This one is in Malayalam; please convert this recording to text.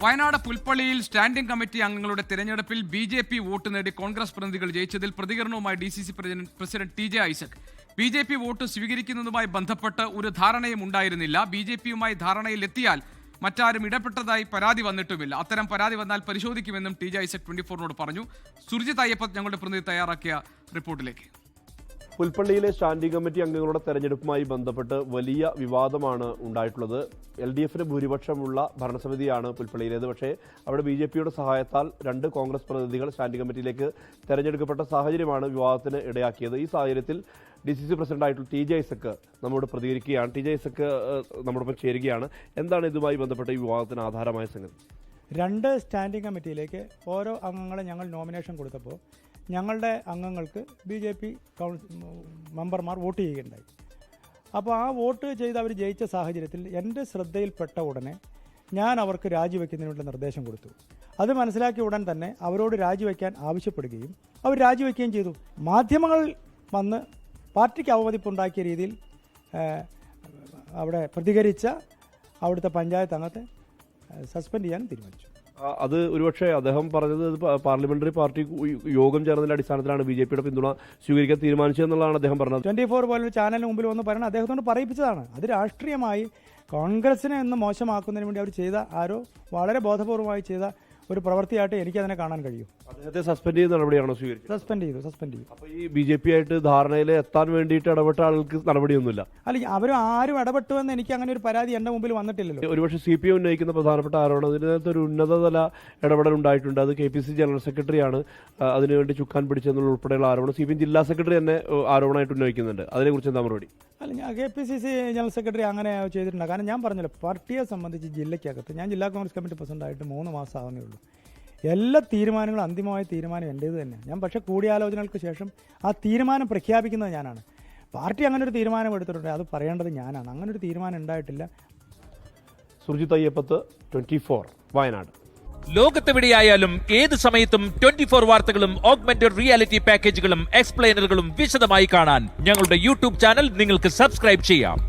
വയനാട് പുൽപ്പള്ളിയിൽ സ്റ്റാൻഡിംഗ് കമ്മിറ്റി അംഗങ്ങളുടെ തെരഞ്ഞെടുപ്പിൽ ബി.ജെ.പി. വോട്ട് നേടി കോൺഗ്രസ് പ്രതിനിധികൾ ജയിച്ചതിൽ പ്രതികരണവുമായി DCC. President T J. Isaac. BJP. Vote സ്വീകരിക്കുന്നതുമായി ബന്ധപ്പെട്ട് ഒരു ധാരണയും ഉണ്ടായിരുന്നില്ല. ബി.ജെ.പിയുമായി ധാരണയിലെത്തിയാൽ മറ്റാരും ഇടപെട്ടതായി പരാതി വന്നിട്ടുമില്ല. അത്തരം പരാതി വന്നാൽ പരിശോധിക്കുമെന്നും ടി.ജെ. ഐസക് 24നോട് പറഞ്ഞു. സുർജിത് അയ്യപ്പൻ ഞങ്ങളുടെ പ്രതിനിധി തയ്യാറാക്കിയ റിപ്പോർട്ടിലേക്ക്. പുൽപ്പള്ളിയിലെ സ്റ്റാൻഡിംഗ് കമ്മിറ്റി അംഗങ്ങളുടെ തെരഞ്ഞെടുപ്പുമായി ബന്ധപ്പെട്ട് വലിയ വിവാദമാണ് ഉണ്ടായിട്ടുള്ളത്. LDF-ന് ഭൂരിപക്ഷമുള്ള ഭരണസമിതിയാണ് പുൽപ്പള്ളിയിലേത്. പക്ഷേ അവിടെ BJP-യുടെ സഹായത്താൽ 2 കോൺഗ്രസ് പ്രതിനിധികൾ സ്റ്റാൻഡിംഗ് കമ്മിറ്റിയിലേക്ക് തെരഞ്ഞെടുക്കപ്പെട്ട സാഹചര്യമാണ് വിവാദത്തിന് ഇടയാക്കിയത്. ഈ സാഹചര്യത്തിൽ DCC പ്രസിഡന്റായിട്ടുള്ള ടി.ജെ. ഐസക് നമ്മോട് പ്രതികരിക്കുകയാണ്. ടി.ജെ. ഐസക് നമ്മോടൊപ്പം ചേരുകയാണ്. എന്താണ് ഇതുമായി ബന്ധപ്പെട്ട ഈ വിവാദത്തിന് ആധാരമായ സംഗതി? 2 സ്റ്റാൻഡിംഗ് കമ്മിറ്റിയിലേക്ക് ഓരോ അംഗങ്ങളെ ഞങ്ങൾ നോമിനേഷൻ കൊടുത്തപ്പോൾ ഞങ്ങളുടെ അംഗങ്ങൾക്ക് BJP മെമ്പർമാർ വോട്ട് ചെയ്യുകയുണ്ടായി. അപ്പോൾ ആ വോട്ട് ചെയ്ത് അവർ ജയിച്ച സാഹചര്യത്തിൽ എൻ്റെ ശ്രദ്ധയിൽപ്പെട്ട ഉടനെ ഞാൻ അവർക്ക് രാജിവെക്കുന്നതിനുള്ള നിർദ്ദേശം കൊടുത്തു. അത് മനസ്സിലാക്കിയ ഉടൻ തന്നെ അവരോട് രാജിവെക്കാൻ ആവശ്യപ്പെടുകയും അവർ രാജിവെക്കുകയും ചെയ്തു. മാധ്യമങ്ങൾ വന്ന് പാർട്ടിക്ക് അവമതിപ്പുണ്ടാക്കിയ രീതിയിൽ അവിടെ പ്രതികരിച്ച അവിടുത്തെ പഞ്ചായത്ത് അംഗത്തെ സസ്പെൻഡ് ചെയ്യാൻ തീരുമാനിച്ചു. അത് ഒരുപക്ഷെ അദ്ദേഹം പറഞ്ഞത് പാർലമെന്ററി പാർട്ടി യോഗം ചേർന്നതിന്റെ അടിസ്ഥാനത്തിലാണ് BJP-യുടെ പിന്തുണ സ്വീകരിക്കാൻ തീരുമാനിച്ചതെന്നുള്ളതാണ് അദ്ദേഹം പറഞ്ഞത്. 24 പോലൊരു ചാനലിന് മുമ്പിൽ വന്ന് പറയണം അദ്ദേഹത്തോട് പറയിപ്പിച്ചതാണ്. അത് രാഷ്ട്രീയമായി കോൺഗ്രസിനെ എന്ന് മോശമാക്കുന്നതിന് വേണ്ടി അവർ ചെയ്ത ആരോ വളരെ ബോധപൂർവമായി ചെയ്ത ഒരു പ്രവൃത്തിയായിട്ട് എനിക്കതിനെ കാണാൻ കഴിയും. അദ്ദേഹത്തെ സസ്പെൻഡ് ചെയ്ത നടപടിയാണോ സ്വീകരിച്ചത്? സസ്പെൻഡ് ചെയ്തു. അപ്പോൾ ഈ BJP-ആയിട്ട് ധാരണയിൽ എത്താൻ വേണ്ടിയിട്ട് ഇടപെട്ട ആൾക്ക് നടപടിയൊന്നുമില്ല. അല്ല, അവർ ആരും ഇടപെട്ടുവെന്ന് എനിക്ക് അങ്ങനെ ഒരു പരാതി എൻ്റെ മുമ്പിൽ വന്നിട്ടില്ലല്ലോ. ഒരുപക്ഷെ CPM ഉന്നയിക്കുന്ന പ്രധാനപ്പെട്ട ആരോപണം ഇതിനകത്ത് ഒരു ഉന്നതതല ഇടപെടൽ ഉണ്ടായിട്ടുണ്ട്. അത് KPC ജനറൽ സെക്രട്ടറിയാണ് അതിനുവേണ്ടി ചുക്കാൻ പിടിച്ചെന്നുള്ള ഉൾപ്പെടെയുള്ള ആരോപണം CPM ജില്ലാ സെക്രട്ടറി തന്നെ ആരോപണമായിട്ട് ഉന്നയിക്കുന്നുണ്ട്. അതിനെക്കുറിച്ച് എന്താ മറുപടി? അല്ല, KPCC ജനറൽ സെക്രട്ടറി അങ്ങനെ ചെയ്തിട്ടുണ്ട്. കാരണം ഞാൻ പറഞ്ഞല്ലോ, പാർട്ടിയെ സംബന്ധിച്ച് ജില്ലയ്ക്കകത്ത് ഞാൻ ജില്ലാ കോൺഗ്രസ് കമ്മിറ്റി പ്രസിഡന്റായിട്ട് 3 മാസം ആവുന്നേ ഉള്ളൂ. എല്ലാ തീരുമാനങ്ങളും അന്തിമമായ തീരുമാനം എൻ്റേത് തന്നെ. ഞാൻ പക്ഷേ കൂടിയാലോചനകൾക്ക് ശേഷം ആ തീരുമാനം പ്രഖ്യാപിക്കുന്നത് ഞാനാണ്. പാർട്ടി അങ്ങനെ ഒരു തീരുമാനം എടുത്തിട്ടുണ്ട്, അത് പറയേണ്ടത് ഞാനാണ്. അങ്ങനെ ഒരു തീരുമാനം ഉണ്ടായിട്ടില്ല. സുർജിത് അയ്യപ്പത്ത്, 24 വയനാട്. ലോകത്തെവിടെയായാലും ഏത് സമയത്തും 24 വാർത്തകളും ഓഗ്മെന്റഡ് റിയാലിറ്റി പാക്കേജുകളും എക്സ്പ്ലെയിനറുകളും വിശദമായി കാണാൻ ഞങ്ങളുടെ YouTube ചാനൽ നിങ്ങൾക്ക് സബ്സ്ക്രൈബ് ചെയ്യാം.